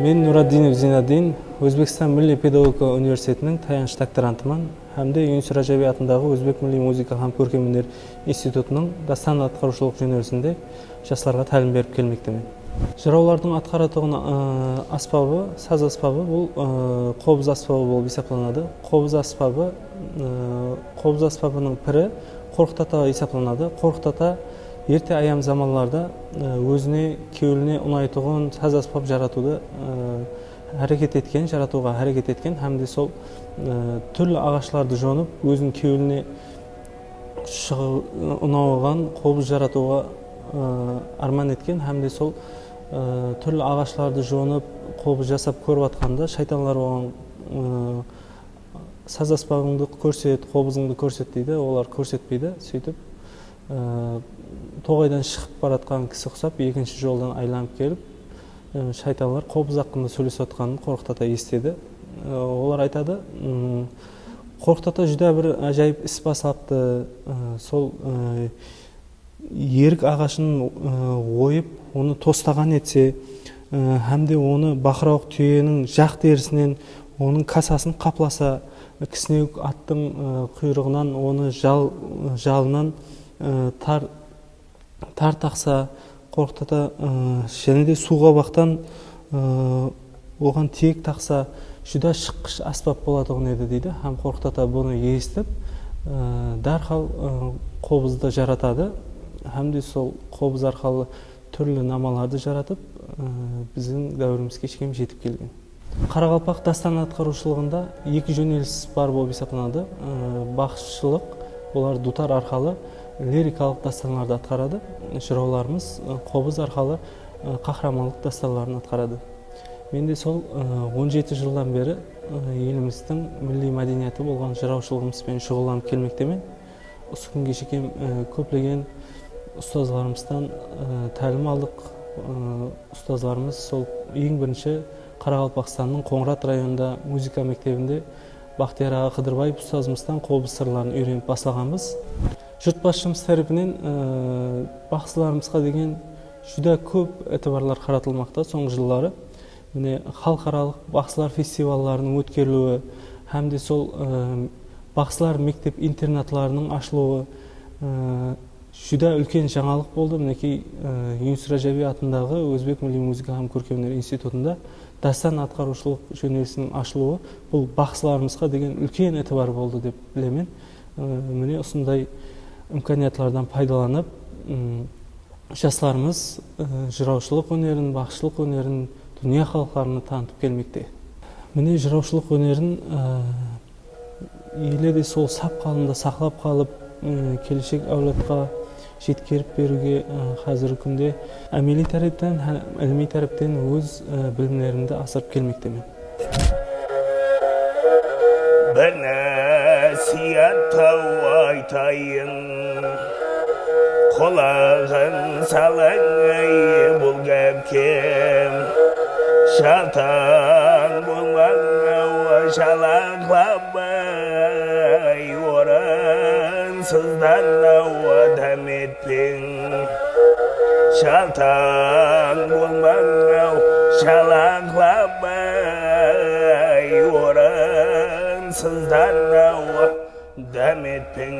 Мен Нураддинов Зинаддин, Өзбекстан Милли педагогика университетінің таяныш докторантымын, һәмде Юнус Ражаби атындағы Өзбек милли музыка һәм көркемөнер институтының дастан атқарушылық жөнелісінде жастарға тәлім беріп келмектемін. Жыраулардың атқаратығын аспабы, саз аспабы бұл қобыз аспабы болып есептелінеді. Қобыз аспабының пірі қорқыт-ата есептелінеді. Қорқыт-ата ерте аям заманларда өзіне, кеуіліне ұнайтығын саз аспап жаратуға әрекет еткен, һәмде сол түрлі ағашларды жонып, өзінің кеуіліне ұнауған қобыз жаратуға арман еткен, һәмде сол түрлі ағашларды жонып, қобыз жасап көріп атқанда, шайтанлар оған саз аспабыңды көрсет, қобызыңды көрсет дейді, олар көрсетпейді, сөйтіп тоғайдан шығып баратқан кісі ұқсап, екінші жолдан айланып келіп, шайтанлар қобыз ақында сөйлесіп отқанын Қорқыт-ата естеді. Олар айтады, Қорқыт-ата жүдә бір әжайып іс басапты, сол ерік ағашын ойып, оны тостаған етсе, һәмде оны бақырауық түйенің жақ терісінен оның касасын қапласа, кісінеуік аттың құйрығынан, оны жалынан тар тақса, Қорқыт-ата және де суға бақтан оған тиек тақса, жүдә шыққыш аспап боладығын еді дейді. Һәм Қорқыт-ата бұны естіп, дәрхал қобызды жаратады. Һәмде сол қобыз арқылы түрлі намаларды жаратып, біздің дәуірімізге шейін жетіп келген. Қарақалпақ дастан атқарушылығында екі жөнеліс бар болып есептелінеді. Бақшылық, олар дутар арқылы лирикалық дастанларды атқарады. Жырауларымыз қобыз арқылы қахраманлық дастанларын атқарады. Менде сол 17 жылдан бері еліміздің милли мәдениеті болған жыраушылығымызбен шұғылданып келмектемін. Осы күнге шейін көптеген ұстазларымыздан тәлім алдық. Ұстазларымыз сол ең бірінші Қарақалпақстанның Қоңырат районында музыка мектебінде Бақтияр аға Қыдырбаев ұстазымыздан қобыз сырларын үйреніп бастағанбыз. Жұртбасшымыз тарапынан бақсыларымызға деген жүдә көп әтібарлар қаратылмақта соңғы жылдары. Міне халықаралық бақсылар фестивалдарының өткерілуі, һәмде сол бақсылар мектеп интернатларының ашылуы жүдә үлкен жаңалық болды. Мінекей Юнус Ражаби атындағы Өзбек милли музыка һәм көркемөнер институтында дастан атқарушылық жөнелісінің ашылуы бұл бақсыларымызға деген үлкен әтібар болды деп білемін. Міне осындай имканиятлардан пайдаланып, жастарымыз жыраушылық өнерін, бақшылық өнерін дүния халықтарына танытып келмекте. Міне жыраушылық өнерін елде сол сап қалында сақлап қалып, келешек әулетқа жеткеріп беруге қазіргі күнде әмели тараптан, ілми тараптан өз білімдерімді асырып келмектемін. Bir nasihat айтайын, құлағын салың бұл кәпкем, шатан болмаң жалақламай, орынсыздан дәм етпең. Шатан болмаң жалақламай, орынсыздан дәм етпең.